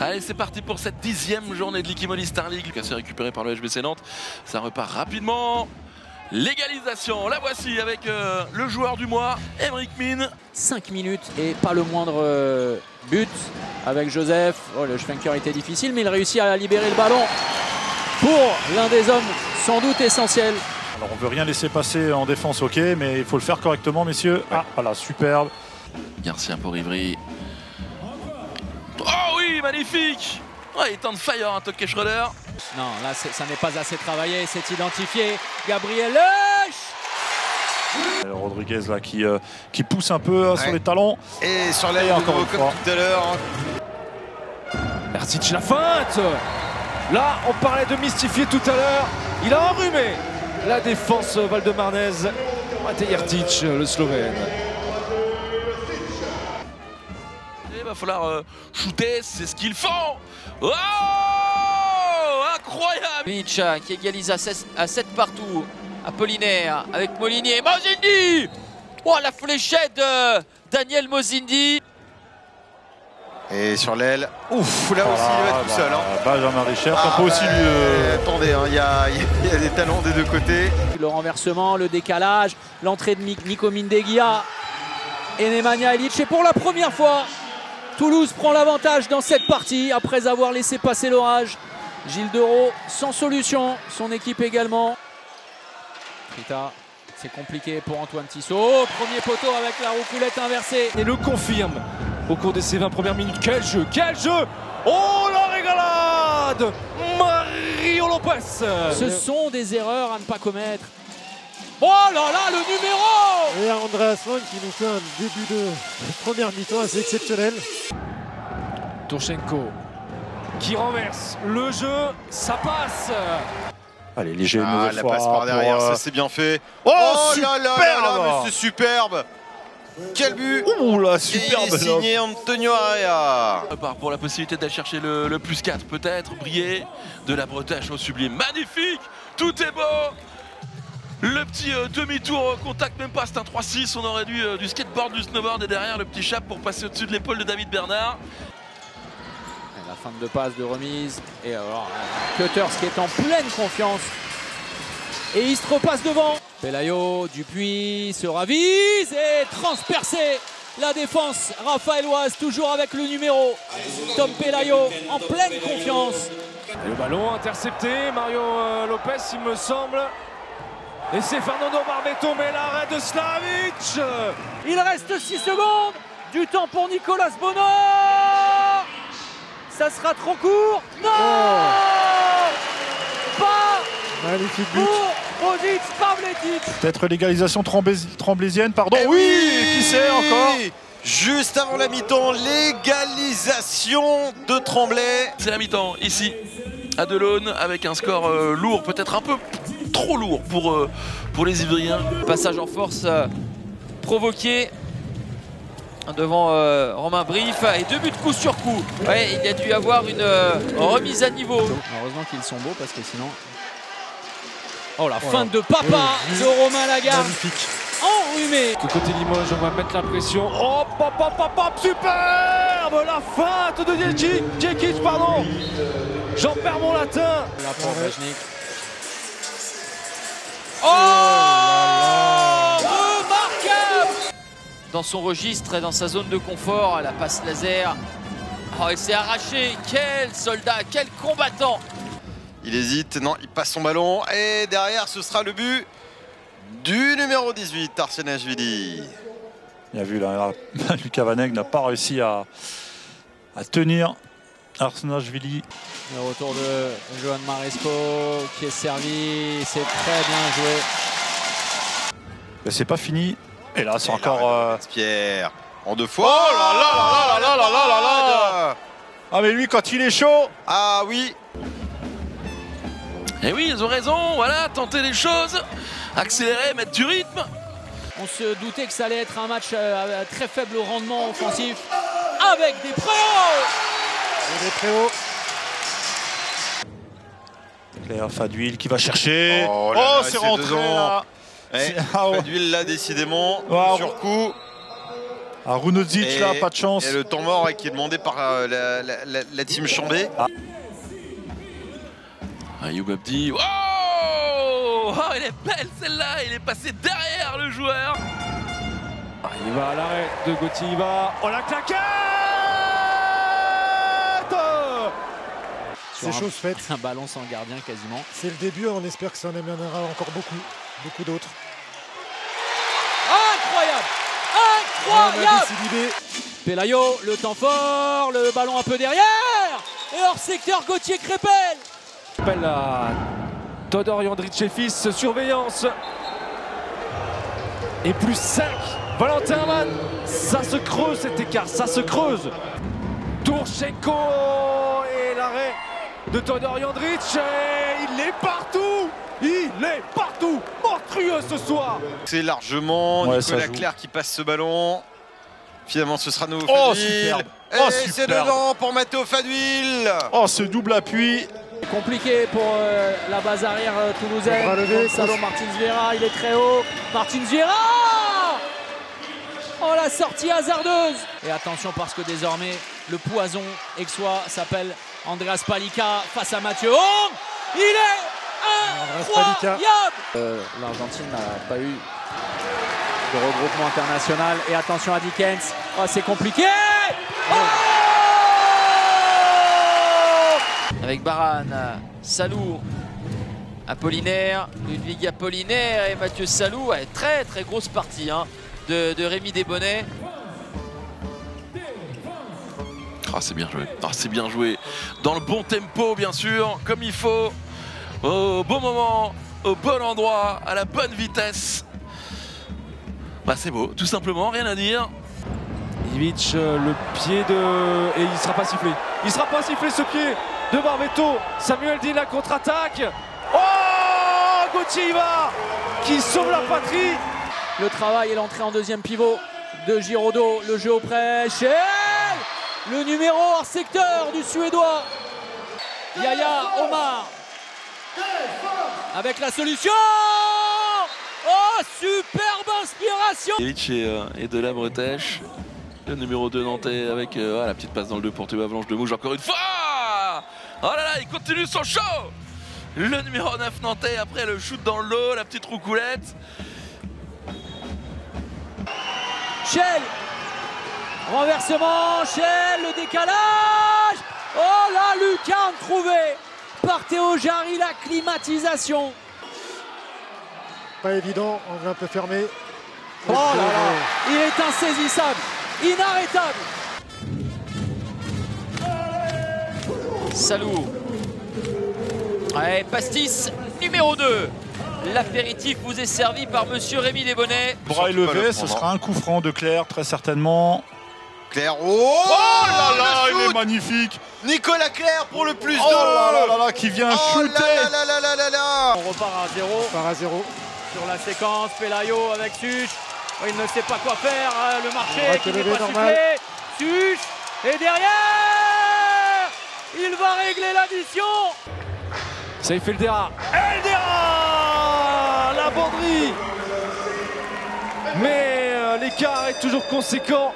Allez, c'est parti pour cette 10e journée de l'Ikimoli Star League. Cassé récupéré par le HBC Nantes. Ça repart rapidement. L'égalisation, la voici avec le joueur du mois, Aymeric Mine. 5 minutes et pas le moindre but avec Joseph. Oh, le Schwenker était difficile, mais il réussit à libérer le ballon pour l'un des hommes sans doute essentiels. Alors on veut rien laisser passer en défense, ok, mais il faut le faire correctement, messieurs. Ah, voilà, superbe. Garcia pour Ivry. Oh oui, magnifique! Ouais, il est en fire, hein, Toke Schroeder. Non, là, ça n'est pas assez travaillé, c'est identifié. Gabriel Leuch! Rodriguez là qui pousse un peu sur les talons. Et sur l'aile encore comme tout à l'heure. Ertic la feinte. Là, on parlait de mystifier tout à l'heure. Il a enrhumé la défense valdemarnaise. Matej Ertic, le Slovène. Il va falloir shooter, c'est ce qu'ils font. Oh, incroyable! Mitch qui égalise à 7 partout. Apollinaire avec Molinier. Mozindi! Oh, la fléchette de Daniel Mozindi. Et sur l'aile, ouf, là aussi il va être tout seul. Benjamin Richard, on peut aussi lui... Attendez, il y a des talents des deux côtés. Le renversement, le décalage, l'entrée de Nico Mindegia et Nemanja Ilic. Et pour la première fois, Toulouse prend l'avantage dans cette partie après avoir laissé passer l'orage. Gilles Dereau sans solution, son équipe également. Trita, c'est compliqué pour Antoine Tissot. Premier poteau avec la roucoulette inversée. Et le confirme au cours de ces 20 premières minutes. Quel jeu! Quel jeu! Oh, la régalade! Mario Lopez! Ce sont des erreurs à ne pas commettre. Oh là là, le numéro! Et Andreas Lang qui nous fait un début de première mi-temps assez exceptionnel. Turchenko qui renverse le jeu, ça passe! Allez, léger, nouvelle la fois passe par derrière, ça c'est bien fait. Oh là là là, mais c'est superbe! Quel but! Ouh là, superbe! Il est signé Antonio Area. Pour la possibilité d'aller chercher le plus 4 peut-être, briller de la Bretagne au sublime. Magnifique! Tout est beau! Le petit demi-tour contact, même pas, c'est un 3-6. On aurait dû du skateboard, du snowboard et derrière le petit chap pour passer au-dessus de l'épaule de David Bernard. La fin de passe, de remise. Et alors, Cutters qui est en pleine confiance. Et il se repasse devant. Pelayo, Dupuis se ravise et transpercé. La défense raphaéloise, toujours avec le numéro. Tom Pelayo en pleine confiance. Et le ballon intercepté, Mario Lopez, il me semble. Et c'est Fernando Barbeto, mais l'arrêt de Slavic. Il reste 6 secondes. Du temps pour Nicolas Bono. Ça sera trop court. Non, pas Magnifique but. pour Rodic Pavletic. Peut-être l'égalisation tremblésienne, pardon. Oui, qui sait encore? Juste avant la mi-temps, l'égalisation de Tremblay. C'est la mi-temps ici à Delaune avec un score lourd, peut-être un peu trop lourd pour les Ivriens. Passage en force provoqué devant Romain Brief et 2 buts coup sur coup. Ouais, il y a dû avoir une remise à niveau. Heureusement qu'ils sont beaux parce que sinon... Oh, la feinte de papa de Romain Lagarde. Magnifique. Enrhumé. Du côté Limoges, on va mettre la pression. Oh, pop, pop, pop, pop, superbe! La feinte de Djekic, pardon. J'en perds mon latin. Là pour Bajnik. Oh, remarquable! Dans son registre et dans sa zone de confort, la passe laser. Oh, il s'est arraché. Quel soldat, quel combattant! Il hésite, non, il passe son ballon. Et derrière, ce sera le but du numéro 18, Arsenashvili. Bien vu, là, Lucas Vaneg n'a pas réussi à tenir Arsenashvili. Le retour de Johan Maresco qui est servi. C'est très bien joué. Mais c'est pas fini. Et là, c'est encore... Pierre, en 2 fois. Oh là là là là là là là là. Ah mais lui, quand il est chaud... Ah oui. Et oui, ils ont raison, voilà, tenter les choses, accélérer, mettre du rythme. On se doutait que ça allait être un match à très faible rendement offensif avec des préaux. Et des Préaux. Claire Faduil qui va chercher. Oh, là là, c'est rentré là. Ouais, Ah ouais. Faduil là, décidément, Wow. sur coup. Arunodzic, là, pas de chance. Et le temps mort qui est demandé par la team Chambé. Ayoub Abdi. Oh, elle est belle celle-là. Il est passé derrière le joueur. Il va à l'arrêt de Gauthier. Il va. Oh la claquette! C'est chose faite. Un ballon sans gardien quasiment. C'est le début, on espère que ça en amènera encore beaucoup d'autres. Incroyable! Pelayo, le temps fort, le ballon un peu derrière. Et hors secteur, Gauthier Crépel. Appelle à Todor Jandrić et fils, surveillance. Et plus 5. Valentin Mann. Ça se creuse cet écart, ça se creuse. Tourchenko et l'arrêt de Todor Jandrić. Et il est partout. Il est partout. Monstrueux ce soir. C'est largement Nicolas Clerc qui passe ce ballon. Finalement, ce sera nouveau Fadouil. Et c'est devant pour Matteo Fadouil. Oh, ce double appui. Compliqué pour la base arrière toulousaine. Salon Martins Vieira, il est très haut. Martins Vieira. Oh, la sortie hasardeuse. Et attention parce que désormais, le poison aixois s'appelle Andreas Palika face à Mathieu Hong. Il est incroyable. L'Argentine n'a pas eu de regroupement international. Et attention à Dickens. Oh, c'est compliqué. Oh, avec Barane, Salou, Apollinaire, Ludwig Apollinaire et Mathieu Salou. Ouais, très très grosse partie de Rémi Desbonnets. Ah, c'est bien joué. Ah, c'est bien joué. Dans le bon tempo, bien sûr, comme il faut. Au bon moment, au bon endroit, à la bonne vitesse. Bah, c'est beau, tout simplement, rien à dire. Ivic, le pied de... Et il sera pas sifflé. Il sera pas sifflé ce pied de Barbetto. Samuel Dean, la contre-attaque. Oh, Gauthier Iva qui sauve la patrie. Le travail et l'entrée en deuxième pivot de Giraudot. Le jeu auprès. Schell, le numéro hors secteur du Suédois. Yaya Omar avec la solution. Oh, superbe inspiration. Ivic et de la Bretèche. Le numéro 2 nantais avec la petite passe dans le 2 pour Théo Avalanche de Mouge encore une fois. Oh là là, il continue son show. Le numéro 9 nantais après le shoot dans le lot, la petite roucoulette. Schell, renversement, Schell, le décalage. Oh la lucarne trouvée par Théo Jarry, la climatisation. Pas évident, on est un peu fermé. Oh là là, il est insaisissable, inarrêtable. Salou. Ouais, pastis numéro 2. L'apéritif vous est servi par monsieur Rémi Desbonnets. Bras élevé, ce sera un coup franc de Clerc, très certainement. Clerc, oh là là, il est magnifique. Nicolas Clerc pour le plus 2. Oh là là là, qui vient shooter. On repart à 0. On part à 0. Sur la séquence, Pelayo avec Such. Oh, il ne sait pas quoi faire, le marché qui n'est pas sifflé. Such, et derrière, il va régler l'addition. Saïf Eldera. Eldera, la banderie. Mais l'écart est toujours conséquent.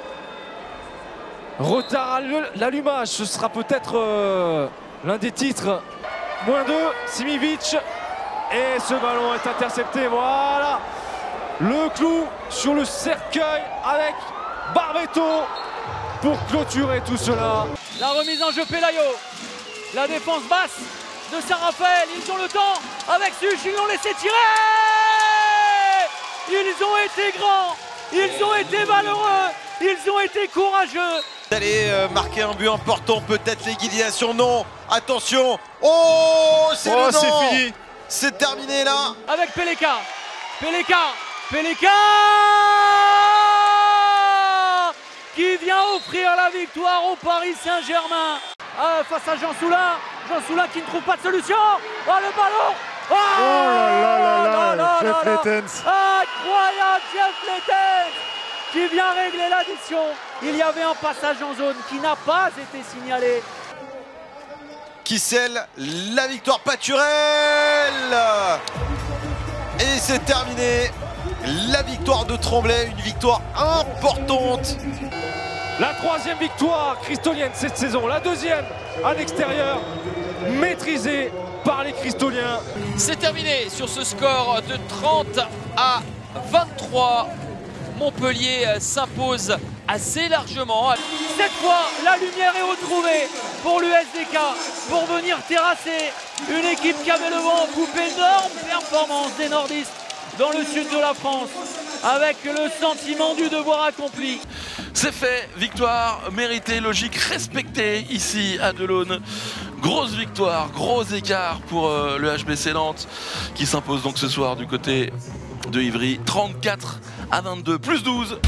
Retard à l'allumage, ce sera peut-être l'un des titres. -2, Simivic. Et ce ballon est intercepté, voilà. Le clou sur le cercueil avec Barbetto pour clôturer tout cela. La remise en jeu Pelayo. La défense basse de Saint-Raphaël. Ils ont le temps avec Such. Ils l'ont laissé tirer. Ils ont été grands. Ils ont été valeureux. Ils ont été courageux. D'aller marquer un but important, peut-être l'égalisation, non. Attention. Oh, c'est fini. C'est terminé là. Avec Peleka. Peleka qui vient offrir la victoire au Paris Saint-Germain. Face à Jean Soulin qui ne trouve pas de solution. Oh, le ballon. Oh là là, Jeff Lettens. Incroyable, Jeff Lettens qui vient régler l'addition. Il y avait un passage en zone qui n'a pas été signalé. Qui scelle la victoire Paturel. Et c'est terminé. la victoire de Tremblay, une victoire importante. La 3e victoire cristolienne cette saison, la 2e à l'extérieur, maîtrisée par les Cristoliens. C'est terminé sur ce score de 30-23. Montpellier s'impose assez largement. Cette fois, la lumière est retrouvée pour l'USDK pour venir terrasser une équipe qui avait le vent en coupe. Énorme performance des nordistes dans le sud de la France avec le sentiment du devoir accompli. C'est fait, victoire méritée, logique, respectée ici à Delaune. Grosse victoire, gros écart pour le HBC Nantes qui s'impose donc ce soir du côté de Ivry. 34-22, plus 12.